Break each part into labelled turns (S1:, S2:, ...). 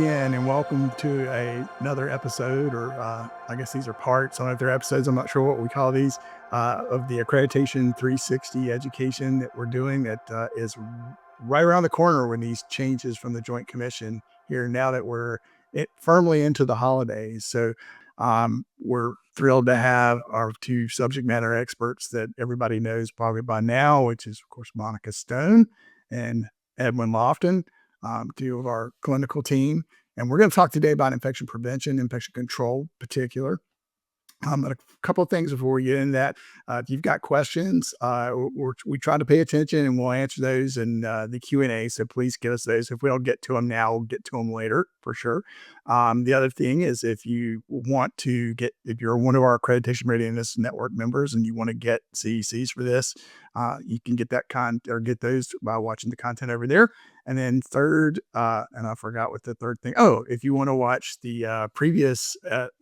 S1: again, and welcome to another episode, or I guess these are parts. I don't know if they're episodes. I'm not sure what we call these of the Accreditation 360 education that we're doing. That is right around the corner when these changes from the Joint Commission here. Now that we're firmly into the holidays, so we're thrilled to have our two subject matter experts that everybody knows probably by now, which is of course Monica Stone and Edwin Lofton, two of our clinical team. And we're going to talk today about infection prevention, infection control in particular. But a couple of things before we get into that. If you've got questions, we try to pay attention and we'll answer those in the Q&A. So please give us those. If we don't get to them now, we'll get to them later for sure. The other thing is if you want to if you're one of our Accreditation Readiness Network members and you want to get CECs for this, you can get get those by watching the content over there. And then third, and I forgot what the third thing. Oh, if you want to watch the previous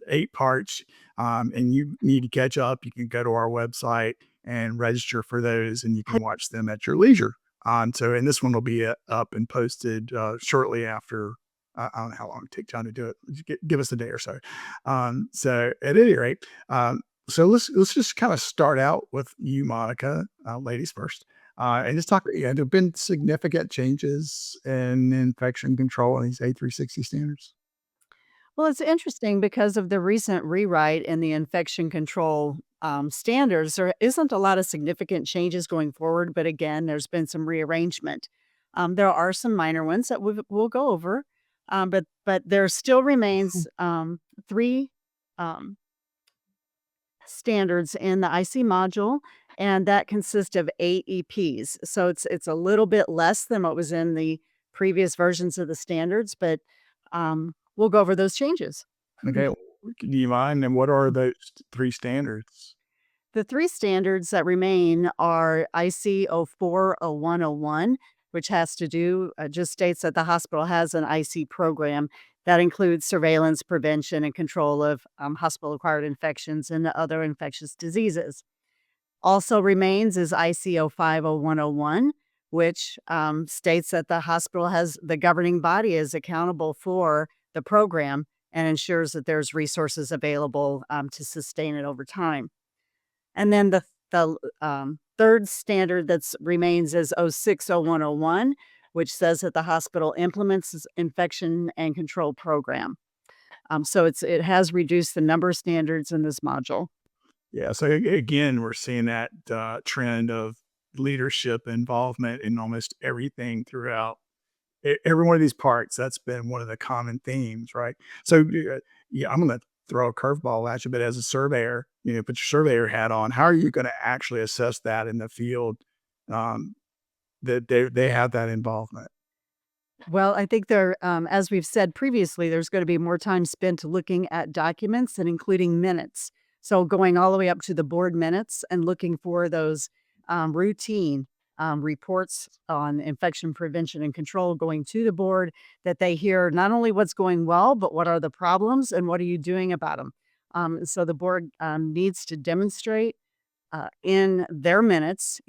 S1: 8 parts and you need to catch up, you can go to our website and register for those, and you can watch them at your leisure. And this one will be up and posted shortly after. I don't know how long it takes time to do it. Give us a day or so. So at any rate, so let's just kind of start out with you, Monica, ladies first. And just talk, there have been significant changes in infection control in these A360 standards.
S2: Well, it's interesting because of the recent rewrite in the infection control standards. There isn't a lot of significant changes going forward, but again, there's been some rearrangement. There are some minor ones that we'll go over, but there still remains 3 um, standards in the IC module, and that consists of 8 EPs. So it's a little bit less than what was in the previous versions of the standards, but we'll go over those changes.
S1: Okay, do you mind? And what are those 3 standards?
S2: The 3 standards that remain are IC 040101, which has to do just states that the hospital has an IC program that includes surveillance, prevention, and control of hospital-acquired infections and other infectious diseases. Also remains is IC 050101, which states that the hospital has the governing body is accountable for the program and ensures that there's resources available to sustain it over time. And then the third standard that remains is 060101, which says that the hospital implements its infection and control program. So it has reduced the number of standards in this module.
S1: Yeah, so again, we're seeing that trend of leadership involvement in almost everything throughout every one of these parts. That's been one of the common themes, right? So yeah, I'm going to throw a curveball at you, but as a surveyor, put your surveyor hat on. How are you going to actually assess that in the field, that they have that involvement?
S2: Well, I think as we've said previously, there's going to be more time spent looking at documents and including minutes. So going all the way up to the board minutes and looking for those routine reports on infection prevention and control going to the board, that they hear not only what's going well, but what are the problems and what are you doing about them. So the board needs to demonstrate in their minutes,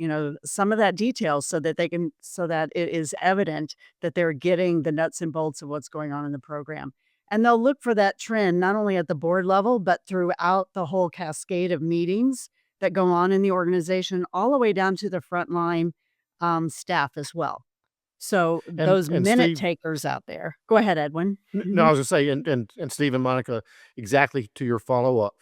S2: some of that detail so that it is evident that they're getting the nuts and bolts of what's going on in the program. And they'll look for that trend, not only at the board level, but throughout the whole cascade of meetings that go on in the organization, all the way down to the frontline staff as well. So those
S3: And
S2: minute
S3: Steve,
S2: takers out there. Go ahead, Edwin.
S3: no, I was gonna say, and Steve and Monica, exactly to your follow-up.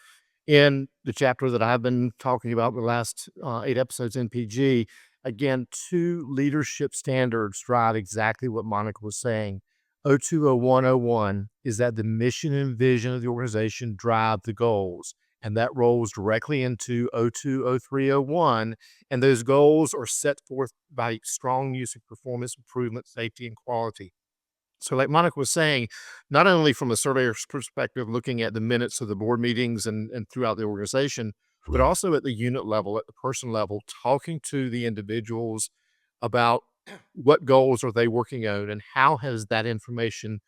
S3: In the chapter that I've been talking about the last 8 episodes in PG, again, 2 leadership standards drive exactly what Monica was saying. 020101 is that the mission and vision of the organization drive the goals, and that rolls directly into 020301, and those goals are set forth by strong use of performance improvement, safety, and quality. So like Monica was saying, not only from a surveyor's perspective, looking at the minutes of the board meetings and throughout the organization, but also at the unit level, at the person level, talking to the individuals about what goals are they working on and how has that information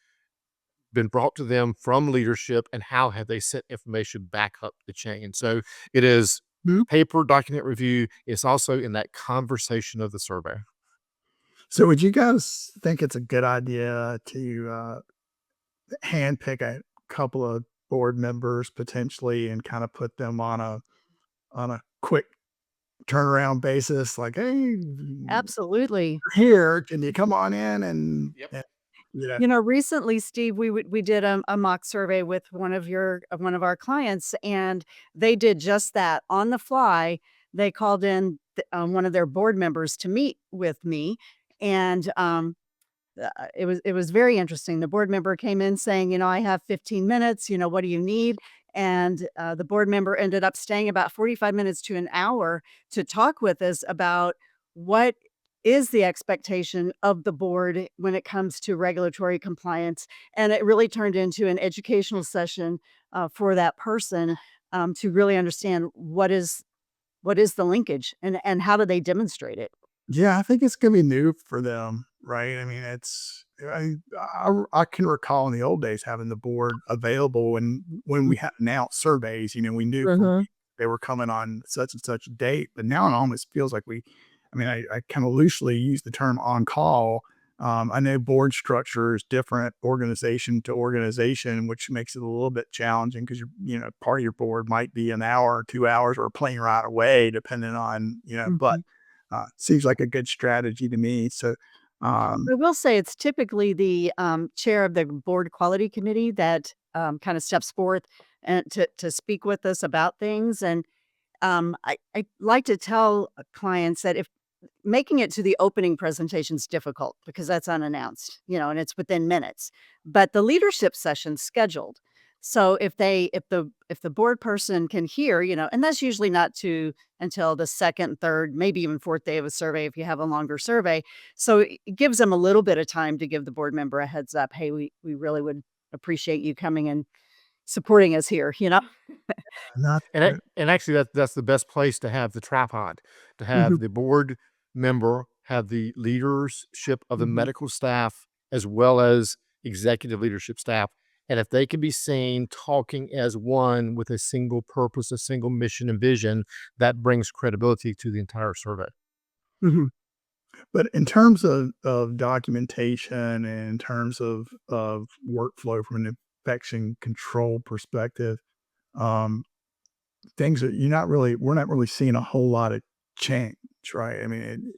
S3: been brought to them from leadership and how have they sent information back up the chain. So it is paper document review. It's also in that conversation of the survey.
S1: So would you guys think it's a good idea to handpick a couple of board members potentially and kind of put them on a quick turnaround basis, like, "Hey,
S2: Absolutely.
S1: here, can you come on in and" you know.
S2: You know, recently, Steve, we did a mock survey with one of our clients, and they did just that on the fly. They called in one of their board members to meet with me, and it was very interesting. The board member came in saying, you know, I have 15 minutes. You know, what do you need? And the board member ended up staying about 45 minutes to an hour to talk with us about what is the expectation of the board when it comes to regulatory compliance. And it really turned into an educational session for that person to really understand what is the linkage and how do they demonstrate it.
S1: Yeah, I think it's gonna be new for them, right? I mean, I can recall in the old days having the board available when we had announced surveys, you know, we knew for
S2: Mm-hmm.
S1: weeks they were coming on such and such a date, but now it almost feels like I mean, I kind of loosely use the term on call. I know board structure is different organization to organization, which makes it a little bit challenging because you know, part of your board might be an hour or 2 hours or a plane ride away, depending on, you know, but seems like a good strategy to me. So,
S2: I will say it's typically the, chair of the board quality committee that, kinda steps forth and to speak with us about things, and, I like to tell, clients that if making it to the opening presentation is difficult because that's unannounced, you know, and it's within minutes, but the leadership session's scheduled. So if the board person can hear, you know, and that's usually not to until the 2nd, 3rd, maybe even 4th day of a survey if you have a longer survey. So it gives them a little bit of time to give the board member a heads up, "Hey, we really would appreciate you coming and supporting us here," you know?
S1: not
S3: And actually, that's the best place to have the tripod, to have
S2: Mhm,
S3: the board member, have the leadership of the
S2: mhm.
S3: medical staff, as well as executive leadership staff. And if they can be seen talking as one with a single purpose, a single mission and vision, that brings credibility to the entire survey.
S1: Mhm. But in terms of documentation and in terms of workflow from an infection control perspective, um, things that we're not really seeing a whole lot of change, right? I mean,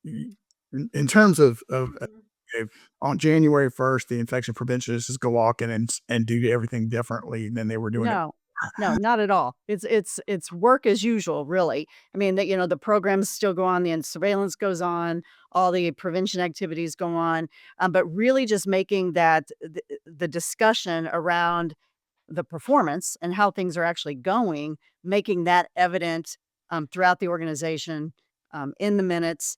S1: in terms of
S2: Mhm.
S1: if on January 1st, the infection preventionists just go walk in and do everything differently than they were doing it.
S2: No. No, not at all. It's work as usual, really. I mean, you know, the programs still go on, the surveillance goes on, all the prevention activities go on, but really just making that the discussion around the performance and how things are actually going, making that evident, throughout the organization, in the minutes.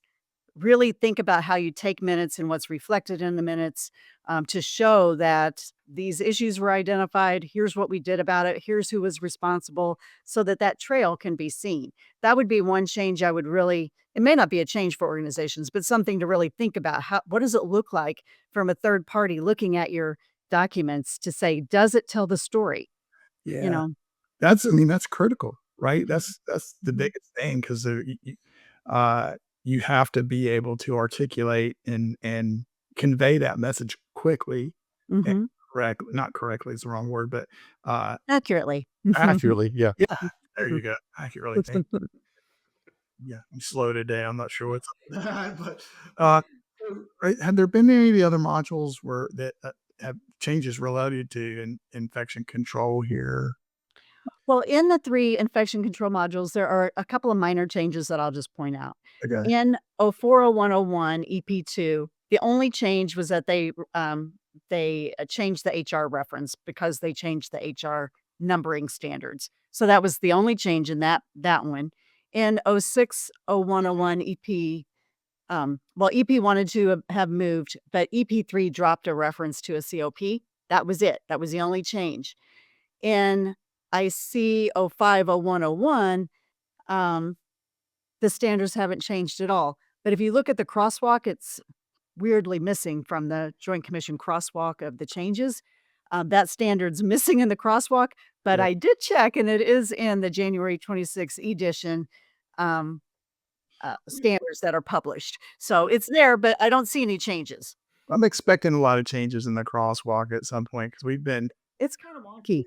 S2: Really think about how you take minutes and what's reflected in the minutes, to show that these issues were identified. Here's what we did about it. Here's who was responsible so that that trail can be seen. That would be one change I would really, it may not be a change for organizations, but something to really think about. What does it look like from a third party looking at your documents to say, does it tell the story? You
S1: Yeah.
S2: know?
S1: I mean, that's critical, right?
S2: Mhm,
S1: That's the
S2: mhm,
S1: biggest thing 'cause, uh, you have to be able to articulate and convey that message quickly and
S2: mhm.
S1: not correctly is the wrong word, but, uh,
S2: Accurately.
S3: Accurately, yeah.
S1: yeah, there you go, accurately, thank yeah, I'm slow today, I'm not sure what's up with that, but, right, have there been any of the other modules where that, have changes related to infection control here?
S2: Well, in the 3 infection control modules, there are a couple of minor changes that I'll just point out.
S1: Okay,
S2: In 040101 EP2, the only change was that they changed the HR reference because they changed the HR numbering standards. So that was the only change in that one. In 060101 EP, well, EP wanted to have moved, but EP3 dropped a reference to a COP. That was it. That was the only change. In IC 050101, um, the standards haven't changed at all. But if you look at the crosswalk, it's weirdly missing from the Joint Commission crosswalk of the changes. That standard's missing in the crosswalk, but
S1: yeah,
S2: I did check and it is in the January 26th edition um, standards that are published. So it's there, but I don't see any changes.
S1: I'm expecting a lot of changes in the crosswalk at some point because we've been,
S2: It's kind of wonky.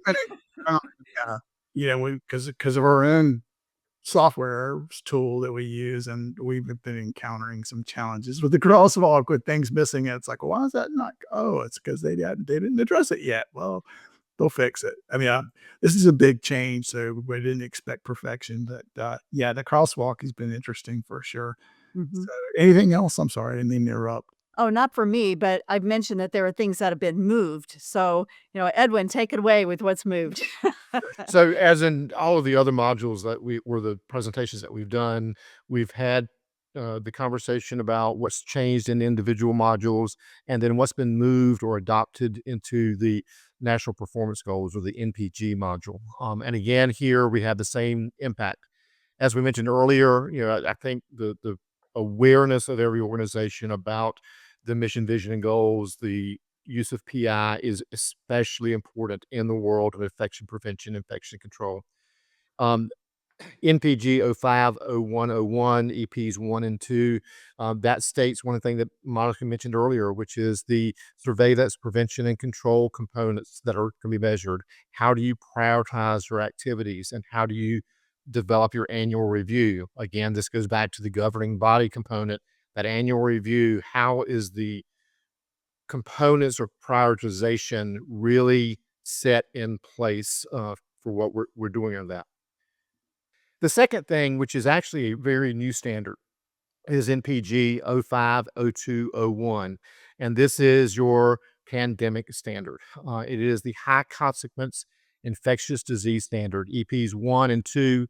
S1: uh, yeah, because of our own software tool that we use, and we've been encountering some challenges with the crosswalk with things missing. And it's like, why is that not? Oh, it's because they didn't address it yet. Well, they'll fix it. I mean, this is a big change, so we didn't expect perfection, but yeah, the crosswalk has been interesting for sure.
S2: Mhm.
S1: So, anything else? I'm sorry, I didn't mean to interrupt.
S2: Oh, not for me, but I've mentioned that there are things that have been moved. So, Edwin, take it away with what's moved.
S3: So, as in all of the other modules that we were the presentations that we've done, we've had the conversation about what's changed in individual modules, and then what's been moved or adopted into the National Performance Goals or the NPG module. And again, here we have the same impact. As we mentioned earlier, I think the awareness of every organization about the mission, vision, and goals, the use of PI is especially important in the world of infection prevention, infection control. Um, NPG 050101 EPs 1 and 2, that states one thing that Monica mentioned earlier, which is the surveillance, prevention, and control components that are going to be measured. How do you prioritize your activities, and how do you develop your annual review? Again, this goes back to the governing body component, that annual review. How is the components or prioritization really set in place for what we're doing on that? The second thing, which is actually a very new standard, is NPG 050201, and this is your pandemic standard. It is the high consequence infectious disease standard. EPs 1 and 2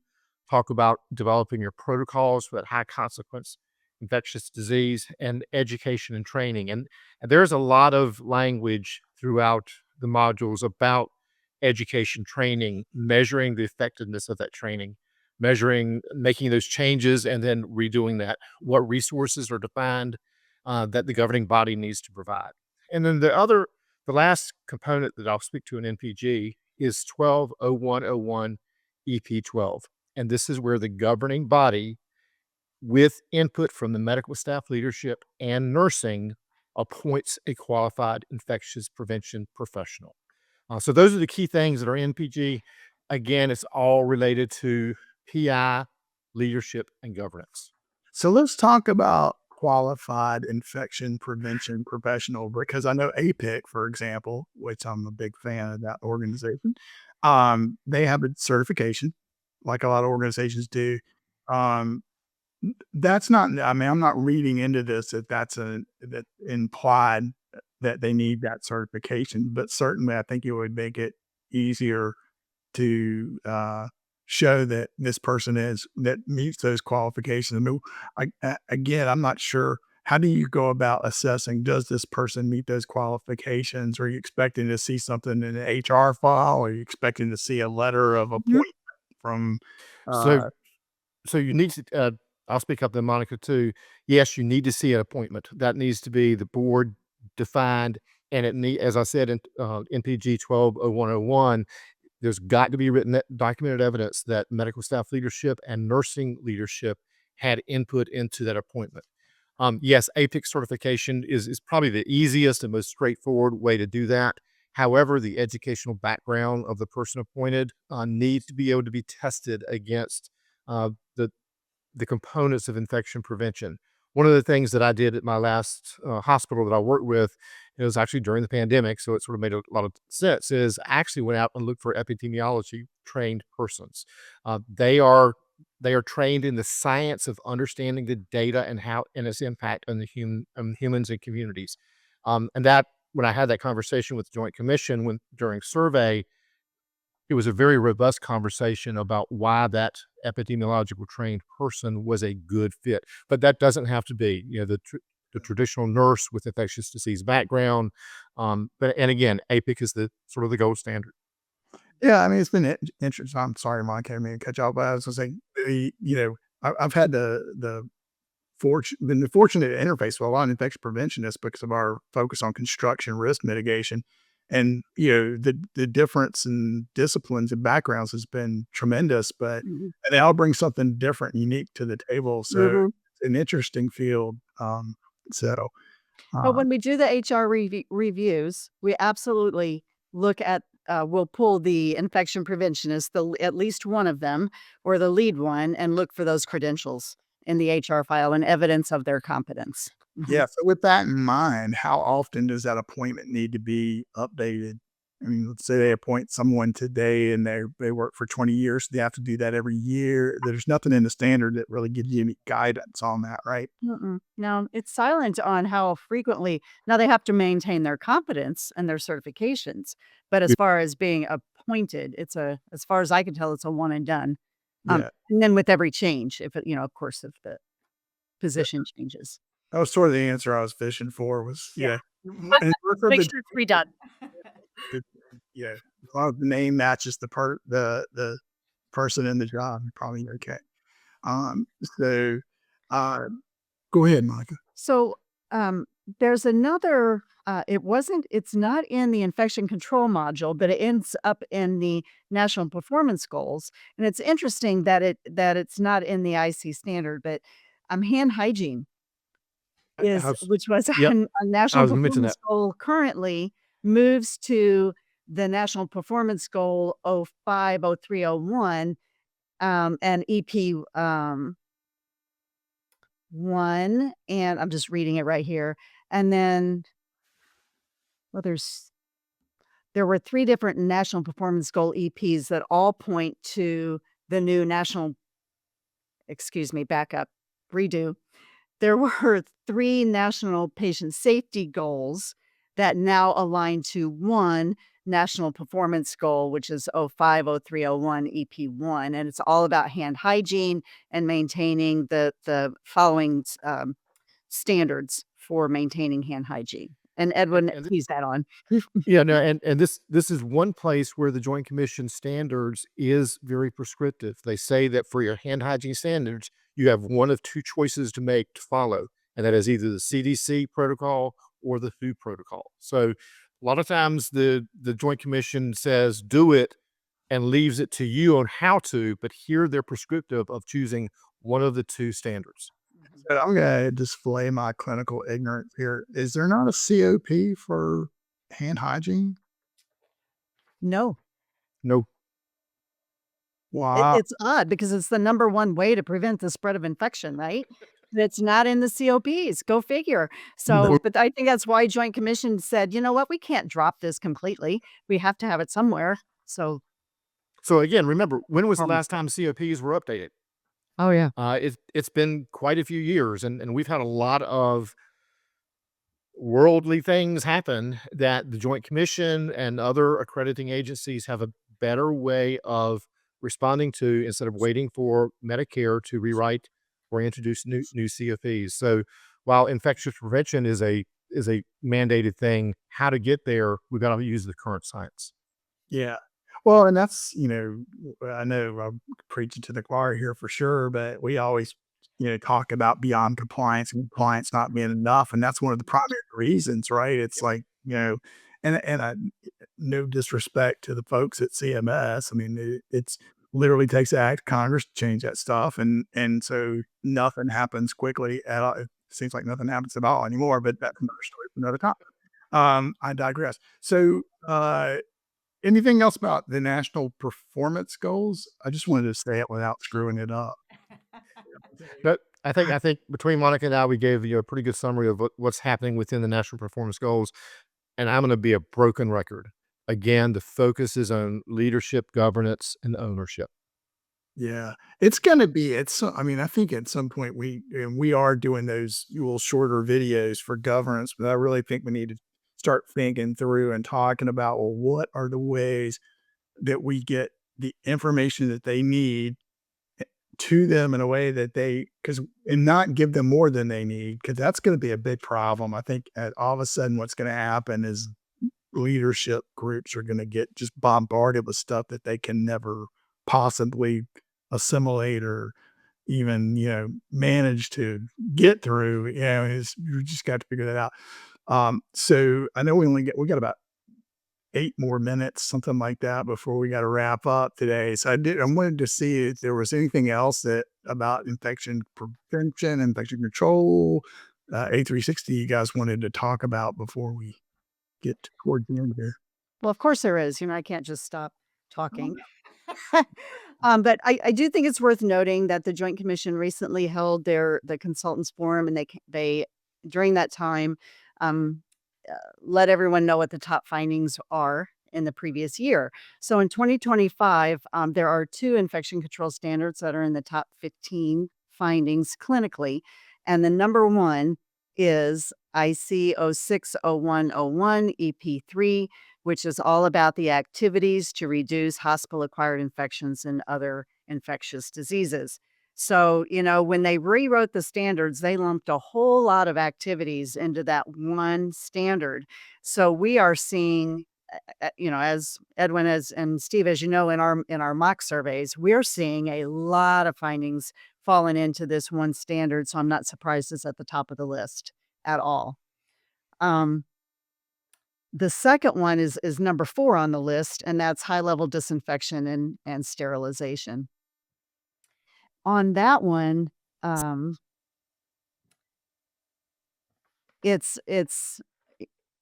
S3: talk about developing your protocols for that high consequence infectious disease and education and training. And there's a lot of language throughout the modules about education training, measuring the effectiveness of that training, measuring, making those changes, and then redoing that. What resources are defined that the governing body needs to provide. And then the last component that I'll speak to in NPG is 120101 EP12. And this is where the governing body, with input from the medical staff leadership and nursing, appoints a qualified infectious prevention professional. So those are the key things that are NPG. Again, it's all related to PI, leadership, and governance.
S1: So let's talk about qualified infection prevention professional because I know APIC, for example, which I'm a big fan of that organization. They have a certification, like a lot of organizations do. Um, that's not. I mean, I'm not reading into this that that implied that they need that certification, but certainly I think it would make it easier to show that this person is that meets those qualifications. I mean, again, I'm not sure. How do you go about assessing, does this person meet those qualifications? Are you expecting to see something in an HR file? Are you expecting to see a letter of
S2: Mhm.
S1: appointment from?
S3: So,
S1: Uh,
S3: so you need to. I'll speak up then, Monica, too. Yes, you need to see an appointment. That needs to be the board defined, and as I said in NPG 120101, there's got to be written documented evidence that medical staff leadership and nursing leadership had input into that appointment. Yes, APIC certification is probably the easiest and most straightforward way to do that. However, the educational background of the person appointed needs to be able to be tested against uh, the the components of infection prevention. One of the things that I did at my last hospital that I worked with, it was actually during the pandemic, so it sort of made a lot of sense, is I actually went out and looked for epidemiology trained persons. They are trained in the science of understanding the data and how and its impact on humans and communities. And that when I had that conversation with the Joint Commission during survey, it was a very robust conversation about why that epidemiological trained person was a good fit. But that doesn't have to be, the traditional nurse with infectious disease background. But and again, APIC is the sort of the gold standard.
S1: yeah, I mean, it's been interesting. I'm sorry, Mike, I didn't mean to cut you off, but I was going to say, I've had been fortunate to interface with a lot of infection preventionists because of our focus on construction risk mitigation. And the difference in disciplines and backgrounds has been tremendous, but
S2: Mhm.
S1: they all bring something different and unique to the table. So
S2: Mhm.
S1: it's an interesting field. So
S2: But
S1: Uh,
S2: when we do the HR reviews, we absolutely look at, we'll pull the infection preventionist, at least one of them, or the lead one, and look for those credentials in the HR file and evidence of their competence.
S1: yeah.
S2: Mhm.
S1: So with that in mind, how often does that appointment need to be updated? I mean, let's say they appoint someone today and they work for 20 years. They have to do that every year. There's nothing in the standard that really gives you any guidance on that, right?
S2: Mm-mm. No, it's silent on how frequently now they have to maintain their competence and their certifications, but as
S1: Yeah.
S2: far as being appointed, as far as I can tell, it's a one and done.
S1: Yeah.
S2: And then with every change, if it, of course, if the
S1: That
S2: position changes.
S1: that was sort of the answer I was fishing for was,
S2: Yeah.
S1: in order for
S2: Make
S1: the
S2: sure it's redone.
S1: The yeah, as long as the name matches the person in the job, you're probably okay. Um, so, uh, go ahead, Monica.
S2: So, there's another, it's not in the infection control module, but it ends up in the national performance goals. And it's interesting that it's not in the IC standard, but hand hygiene
S3: I
S2: is,
S3: was,
S2: which was
S3: yep,
S2: a
S3: I
S2: national
S3: was gonna mention
S2: performance
S3: that.
S2: goal currently moves to the national performance goal 050301 and EP 1, and I'm just reading it right here. And then, well, there were 3 different national performance goal EPs that all point to the new national, excuse me, back up, redo. There were 3 national patient safety goals that now align to 1 national performance goal, which is 050301 EP1, and it's all about hand hygiene and maintaining the following standards for maintaining hand hygiene. And Edwin,
S3: And
S2: please add on.
S3: yeah, no, and this is one place where the Joint Commission standards is very prescriptive. They say that for your hand hygiene standards, you have one of two choices to make to follow, and that is either the CDC protocol or the WHO protocol. So a lot of times the Joint Commission says do it and leaves it to you on how to, but here they're prescriptive of choosing one of the two standards.
S1: So I'm gonna display my clinical ignorance here. Is there not a COP for hand hygiene?
S2: No,
S3: No.
S1: Wow.
S2: it's odd because it's the number one way to prevent the spread of infection, right? It's not in the COPs. Go figure. So,
S1: That
S3: Well,
S2: but I think that's why Joint Commission said, you know what, we can't drop this completely. We have to have it somewhere. So,
S3: so again, remember, when was the
S2: performance
S3: last time COPs were updated?
S2: Oh, yeah.
S3: It's been quite a few years, and we've had a lot of worldly things happen that the Joint Commission and other accrediting agencies have a better way of responding to instead of waiting for Medicare to rewrite or introduce new CFEs. So while infectious prevention is a mandated thing, how to get there, we've got to use the current science.
S1: Yeah. Well, and that's, I know I'm preaching to the choir here for sure, but we always, talk about beyond compliance and compliance not being enough. And that's one of the primary reasons, right? It's
S3: Yep.
S1: like, and I, no disrespect to the folks at CMS. I mean, it's literally takes an act of Congress to change that stuff. And so nothing happens quickly at all. It seems like nothing happens at all anymore, but that's another story for another time. I digress. So, anything else about the national performance goals? I just wanted to say it without screwing it up.
S3: But I think between Monica and I, we gave you a pretty good summary of what's happening within the national performance goals. And I'm going to be a broken record. Again, the focus is on leadership, governance, and ownership.
S1: Yeah, it's gonna be. I mean, I think at some point we are doing those little shorter videos for governance, but I really think we need to start thinking through and talking about, well, what are the ways that we get the information that they need to them in a way that and not give them more than they need, because that's going to be a big problem. I think all of a sudden what's going to happen is leadership groups are going to get just bombarded with stuff that they can never possibly assimilate or even manage to get through. You just got to figure that out. So I know we got about 8 more minutes, something like that, before we got to wrap up today. So I wanted to see if there was anything else that about infection prevention, infection control A360 you guys wanted to talk about before we get towards the end here.
S2: Well, of course there is. I can't just stop talking. But I do think it's worth noting that the Joint Commission recently held the consultants forum, and they during that time um, let everyone know what the top findings are in the previous year. So in 2025, there are two infection control standards that are in the top 15 findings clinically, and the number one is IC 060101 EP3, which is all about the activities to reduce hospital-acquired infections and other infectious diseases. So, when they rewrote the standards, they lumped a whole lot of activities into that one standard. So we are seeing, as Edwin and Steve, as you know, in our mock surveys, we're seeing a lot of findings falling into this one standard. So I'm not surprised it's at the top of the list at all. The second one is number 4 on the list, and that's high-level disinfection and sterilization. On that one, it's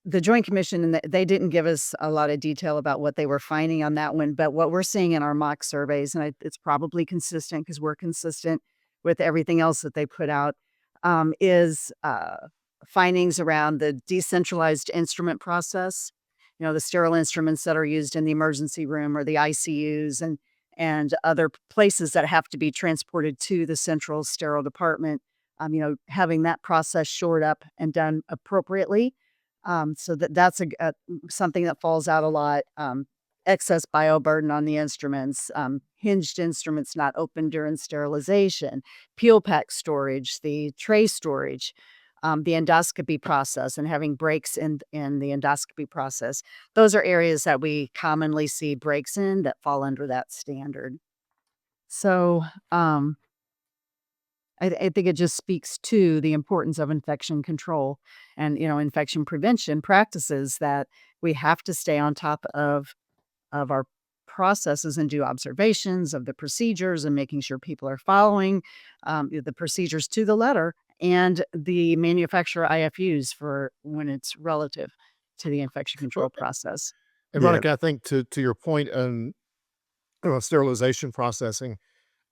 S2: the Joint Commission, and they didn't give us a lot of detail about what they were finding on that one, but what we're seeing in our mock surveys, and it's probably consistent because we're consistent with everything else that they put out, is findings around the decentralized instrument process. The sterile instruments that are used in the emergency room or the ICUs and other places that have to be transported to the central sterile department. Having that process shored up and done appropriately. So that's something that falls out a lot. Excess bioburden on the instruments, hinged instruments not open during sterilization, peel pack storage, the tray storage, the endoscopy process, and having breaks in the endoscopy process. Those are areas that we commonly see breaks in that fall under that standard. So I think it just speaks to the importance of infection control and infection prevention practices, that we have to stay on top of our processes and do observations of the procedures and making sure people are following the procedures to the letter, and the manufacturer IFUs for when it's relative to the infection control
S3: Well,
S2: process.
S3: and
S1: Yeah.
S3: Veronica, I think to your point on sterilization processing,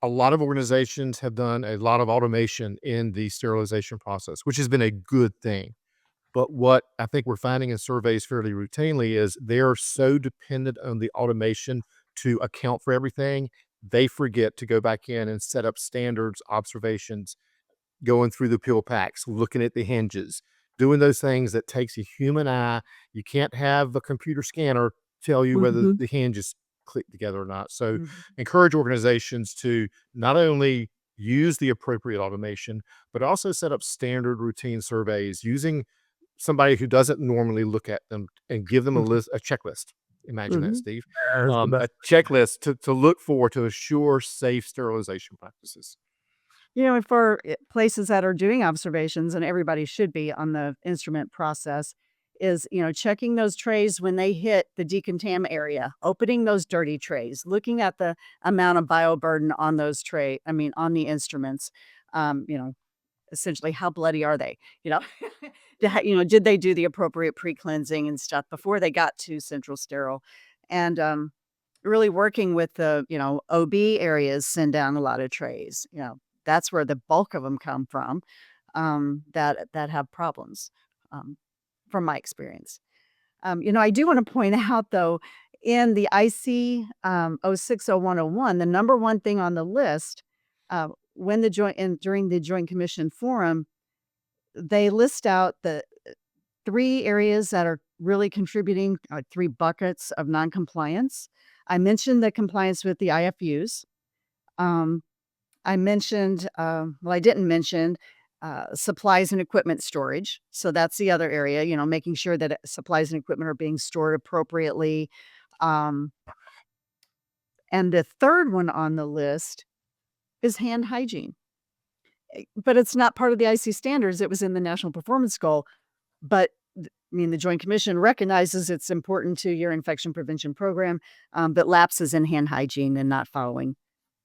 S3: a lot of organizations have done a lot of automation in the sterilization process, which has been a good thing. But what I think we're finding in surveys fairly routinely is they're so dependent on the automation to account for everything, they forget to go back in and set up standards, observations, going through the peel packs, looking at the hinges, doing those things that takes a human eye. You can't have a computer scanner tell you whether
S2: Mhm.
S3: the hinges click together or not. So
S2: Mhm.
S3: encourage organizations to not only use the appropriate automation, but also set up standard routine surveys using somebody who doesn't normally look at them and give them a checklist. Imagine that,
S2: Mhm.
S3: Steve.
S1: That's the
S3: A
S1: best.
S3: checklist to look for to assure safe sterilization practices.
S2: For places that are doing observations, and everybody should be on the instrument process, is, checking those trays when they hit the decontam area, opening those dirty trays, looking at the amount of bioburden on those on the instruments. Um, you know, Essentially, how bloody are they? You know, did they do the appropriate pre-cleansing and stuff before they got to central sterile? And really working with the, OB areas, send down a lot of trays. That's where the bulk of them come from, that have problems, um, from my experience. I do want to point out, though, in the IC 060101, the number one thing on the list, when the joint and during the Joint Commission forum, they list out the 3 areas that are really contributing, 3 buckets of noncompliance. I mentioned the compliance with the IFUs. Um, I mentioned, I didn't mention supplies and equipment storage. So that's the other area, making sure that supplies and equipment are being stored appropriately. Um, and the third one on the list is hand hygiene. But it's not part of the IC standards. It was in the National Performance Goal. But the Joint Commission recognizes it's important to your infection prevention program, but lapses in hand hygiene and not following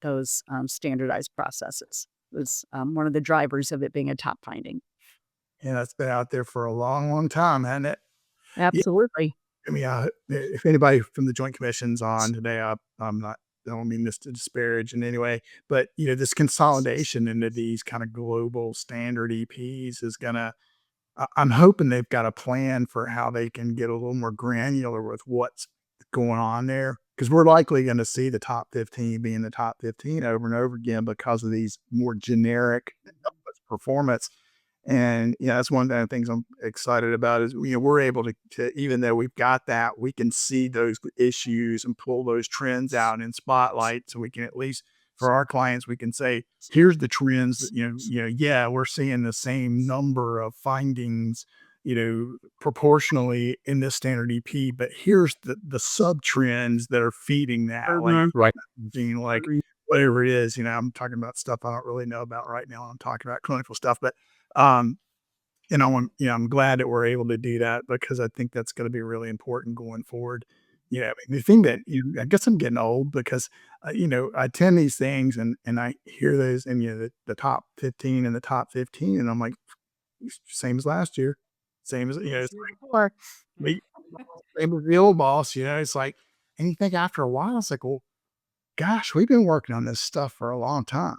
S2: those standardized processes was one of the drivers of it being a top finding.
S1: And that's been out there for a long, long time, hasn't it? Yeah.
S2: Absolutely.
S1: I mean, if anybody from the Joint Commission's on today, I'm not, I don't mean this to disparage in any way, but this consolidation into these kind of global standard EPs is gonna. I'm hoping they've got a plan for how they can get a little more granular with what's going on there, because we're likely going to see the top 15 being the top 15 over and over again because of these more generic performance. And that's one of the things I'm excited about is we're able to, even though we've got that, we can see those issues and pull those trends out in spotlight, so we can at least for our clients we can say, here's the trends that yeah, we're seeing the same number of findings proportionally in this standard EP, but here's the sub trends that are feeding that, like
S2: Mhm.
S3: Right.
S1: like whatever it is. I'm talking about stuff I don't really know about right now. I'm talking about clinical stuff, but um, I'm glad that we're able to do that because I think that's going to be really important going forward. I mean, the thing that I guess I'm getting old because, I attend these things and I hear those and, the top 15 and the top 15, and I'm like, same as last year, same as, it's
S2: Or
S1: like, same as the old boss, it's like, and you think after a while, it's like, well, gosh, we've been working on this stuff for a long time,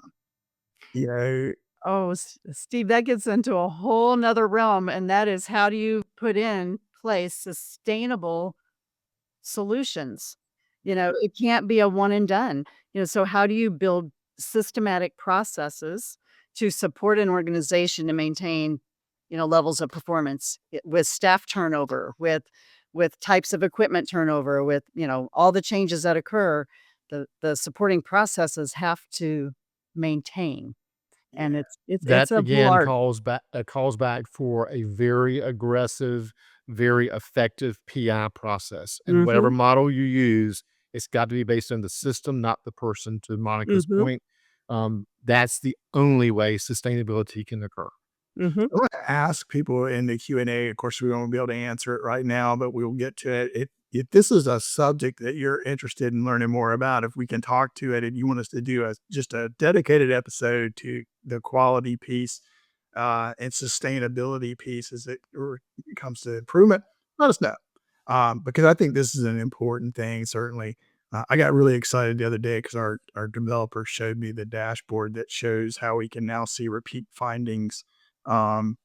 S1: you know,
S2: oh, Steve, that gets into a whole nother realm, and that is how do you put in place sustainable solutions? It can't be a one and done. So how do you build systematic processes to support an organization to maintain, levels of performance with staff turnover, with types of equipment turnover, with, all the changes that occur, the supporting processes have to maintain. And
S1: yeah,
S2: it's
S3: That
S2: a whole
S3: again
S2: art.
S3: calls back for a very aggressive, very effective PI process. And whatever
S2: Mhm,
S3: model you use, it's got to be based on the system, not the person, to Monica's
S2: mhm,
S3: point. That's the only way sustainability can occur.
S2: mhm.
S1: I want to ask people in the Q&A. Of course, we won't be able to answer it right now, but we'll get to it. If this is a subject that you're interested in learning more about, if we can talk to it and you want us to do just a dedicated episode to the quality piece and sustainability piece as it comes to improvement, let us know. Because I think this is an important thing, certainly. I got really excited the other day because our developer showed me the dashboard that shows how we can now see repeat findings um,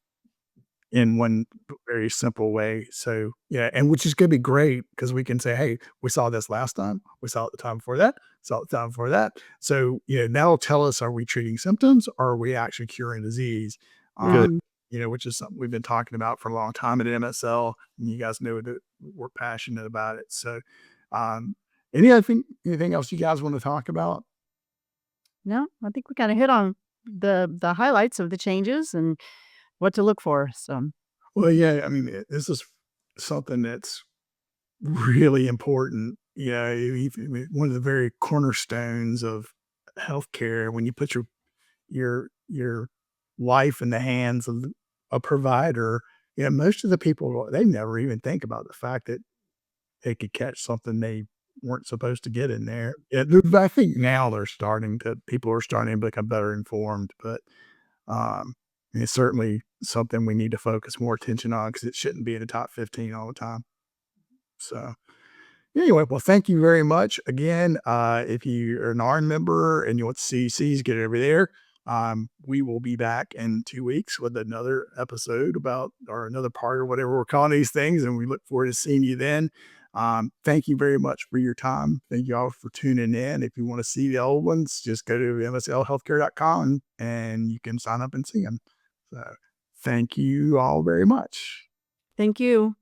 S1: in one very simple way. So yeah, and which is going to be great because we can say, hey, we saw this last time, we saw it the time before that, saw it the time before that. So that'll tell us, are we treating symptoms or are we actually curing disease? Um,
S3: Good.
S2: Mhm.
S1: which is something we've been talking about for a long time at MSL, and you guys know that we're passionate about it. So, um, anything else you guys want to talk about?
S2: No, I think we kinda hit on the highlights of the changes and what to look for, so
S1: Well, yeah, I mean, this is something that's really important. One of the very cornerstones of healthcare, when you put your life in the hands of a provider, most of the people, they never even think about the fact that they could catch something they weren't supposed to get in there. Yeah, I think now people are starting to become better informed, but um, it's certainly something we need to focus more attention on because it shouldn't be in the top 15 all the time. So anyway, well, thank you very much again. If you are an ARN member and you want to see C's, get over there. We will be back in 2 weeks with another episode about or another part or whatever we're calling these things, and we look forward to seeing you then. Thank you very much for your time. Thank you all for tuning in. If you want to see the old ones, just go to mslhealthcare.com and you can sign up and see them. So thank you all very much.
S2: thank you.